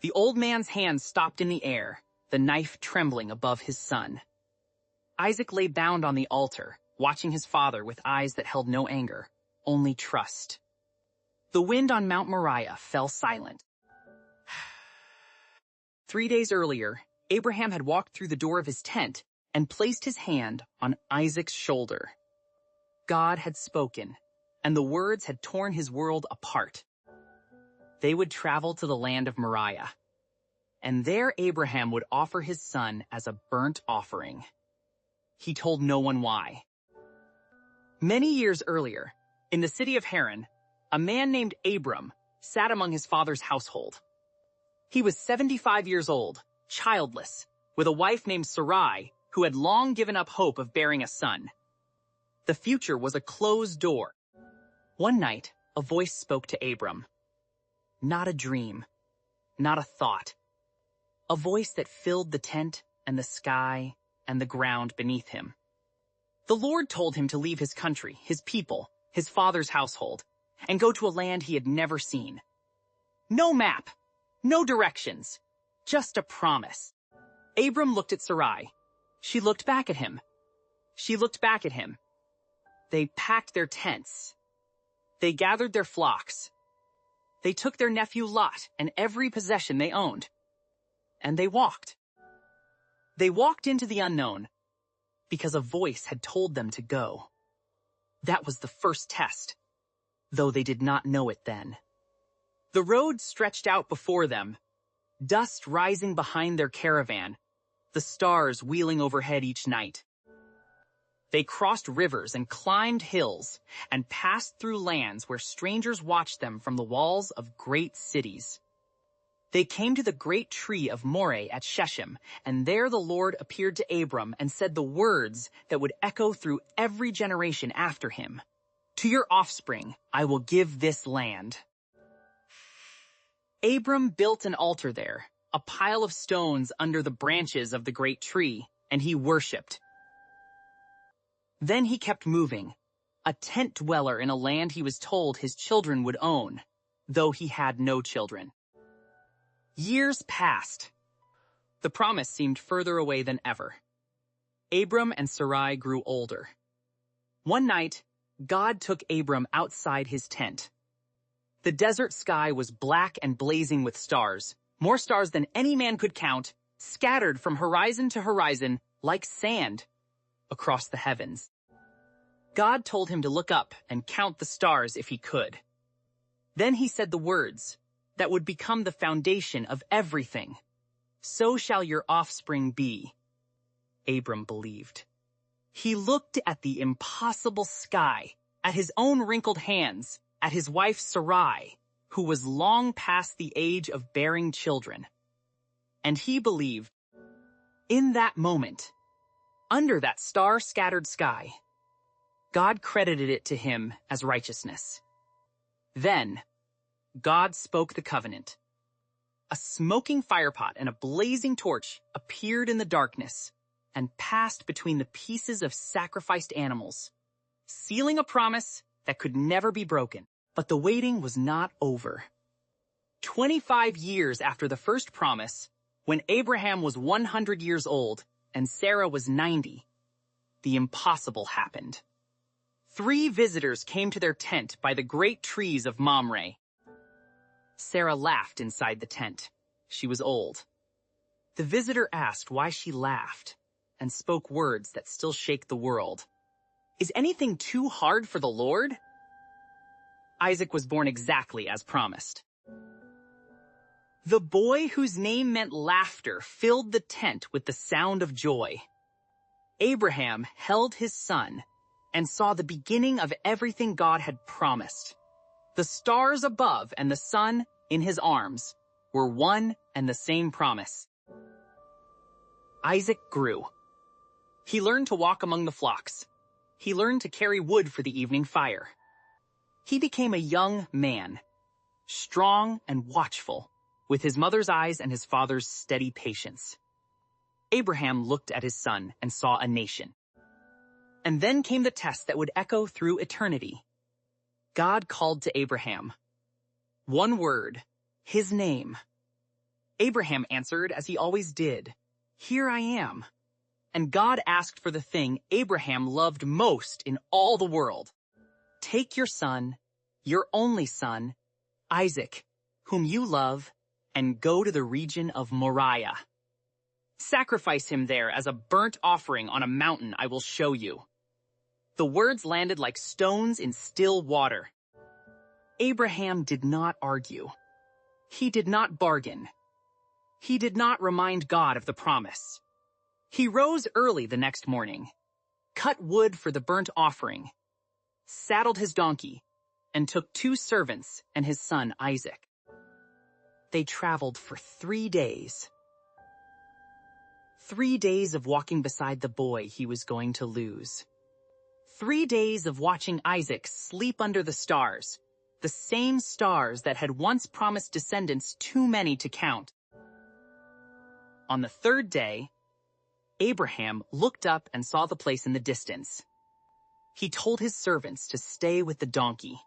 The old man's hand stopped in the air, the knife trembling above his son. Isaac lay bound on the altar, watching his father with eyes that held no anger, only trust. The wind on Mount Moriah fell silent. 3 days earlier, Abraham had walked through the door of his tent and placed his hand on Isaac's shoulder. God had spoken, and the words had torn his world apart. They would travel to the land of Moriah, and there Abraham would offer his son as a burnt offering. He told no one why. Many years earlier, in the city of Haran, a man named Abram sat among his father's household. He was 75 years old, childless, with a wife named Sarai, who had long given up hope of bearing a son. The future was a closed door. One night, a voice spoke to Abram. Not a dream, not a thought. A voice that filled the tent and the sky and the ground beneath him. The Lord told him to leave his country, his people, his father's household, and go to a land he had never seen. No map, no directions, just a promise. Abram looked at Sarai. She looked back at him. She looked back at him. They packed their tents. They gathered their flocks. They took their nephew Lot and every possession they owned. And they walked. They walked into the unknown because a voice had told them to go. That was the first test, though they did not know it then. The road stretched out before them, dust rising behind their caravan, the stars wheeling overhead each night. They crossed rivers and climbed hills and passed through lands where strangers watched them from the walls of great cities. They came to the great tree of Moreh at Shechem, and there the Lord appeared to Abram and said the words that would echo through every generation after him. To your offspring I will give this land. Abram built an altar there, a pile of stones under the branches of the great tree, and he worshipped. Then he kept moving, a tent dweller in a land he was told his children would own, though he had no children. Years passed. The promise seemed further away than ever. Abram and Sarai grew older. One night, God took Abram outside his tent. The desert sky was black and blazing with stars, more stars than any man could count, scattered from horizon to horizon like sand across the heavens. God told him to look up and count the stars if he could. Then he said the words that would become the foundation of everything. So shall your offspring be. Abram believed. He looked at the impossible sky, at his own wrinkled hands, at his wife Sarai, who was long past the age of bearing children. And he believed. In that moment, under that star-scattered sky, God credited it to him as righteousness. Then, God spoke the covenant. A smoking firepot and a blazing torch appeared in the darkness and passed between the pieces of sacrificed animals, sealing a promise that could never be broken. But the waiting was not over. 25 years after the first promise, when Abraham was 100 years old and Sarah was 90, the impossible happened. 3 visitors came to their tent by the great trees of Mamre. Sarah laughed inside the tent. She was old. The visitor asked why she laughed and spoke words that still shake the world. Is anything too hard for the Lord? Isaac was born exactly as promised. The boy whose name meant laughter filled the tent with the sound of joy. Abraham held his son and saw the beginning of everything God had promised. The stars above and the sun in his arms were one and the same promise. Isaac grew. He learned to walk among the flocks. He learned to carry wood for the evening fire. He became a young man, strong and watchful, with his mother's eyes and his father's steady patience. Abraham looked at his son and saw a nation. And then came the test that would echo through eternity. God called to Abraham. One word, his name. Abraham answered as he always did, "Here I am." And God asked for the thing Abraham loved most in all the world. "Take your son, your only son, Isaac, whom you love, and go to the region of Moriah. Sacrifice him there as a burnt offering on a mountain I will show you." The words landed like stones in still water. Abraham did not argue. He did not bargain. He did not remind God of the promise. He rose early the next morning, cut wood for the burnt offering, saddled his donkey, and took 2 servants and his son Isaac. They traveled for 3 days. 3 days of walking beside the boy he was going to lose. 3 days of watching Isaac sleep under the stars, the same stars that had once promised descendants too many to count. On the 3rd day, Abraham looked up and saw the place in the distance. He told his servants to stay with the donkey.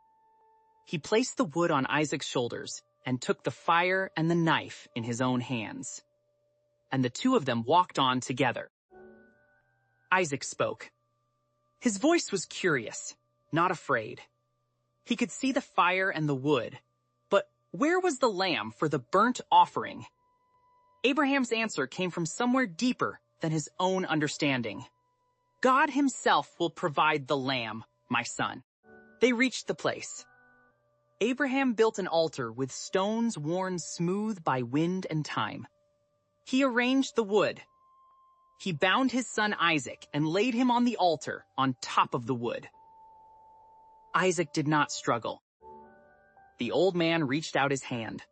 He placed the wood on Isaac's shoulders and took the fire and the knife in his own hands. And the 2 of them walked on together. Isaac spoke. His voice was curious, not afraid. He could see the fire and the wood, but where was the lamb for the burnt offering? Abraham's answer came from somewhere deeper than his own understanding. "God himself will provide the lamb, my son." They reached the place. Abraham built an altar with stones worn smooth by wind and time. He arranged the wood. He bound his son Isaac and laid him on the altar on top of the wood. Isaac did not struggle. The old man reached out his hand.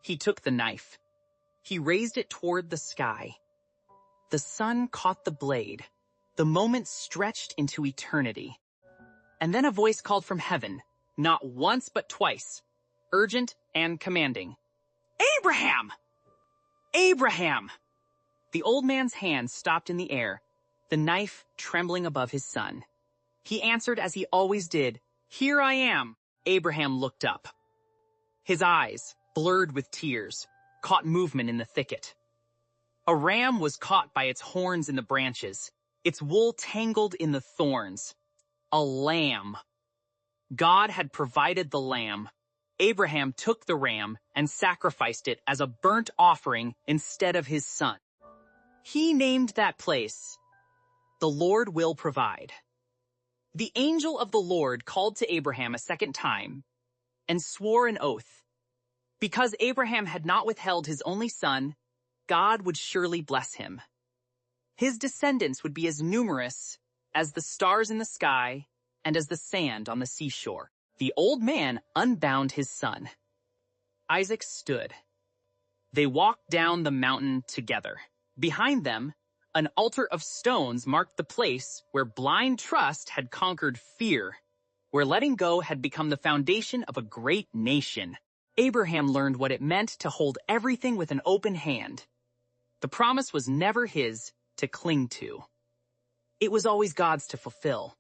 He took the knife. He raised it toward the sky. The sun caught the blade. The moment stretched into eternity. And then a voice called from heaven, not once but twice, urgent and commanding. "Abraham! Abraham!" The old man's hand stopped in the air, the knife trembling above his son. He answered as he always did, "Here I am." Abraham looked up. His eyes, blurred with tears, caught movement in the thicket. A ram was caught by its horns in the branches, its wool tangled in the thorns. A lamb. God had provided the lamb. Abraham took the ram and sacrificed it as a burnt offering instead of his son. He named that place, "The Lord will provide." The angel of the Lord called to Abraham a second time and swore an oath. Because Abraham had not withheld his only son, God would surely bless him. His descendants would be as numerous as the stars in the sky and as the sand on the seashore. The old man unbound his son. Isaac stood. They walked down the mountain together. Behind them, an altar of stones marked the place where blind trust had conquered fear, where letting go had become the foundation of a great nation. Abraham learned what it meant to hold everything with an open hand. The promise was never his to cling to. It was always God's to fulfill.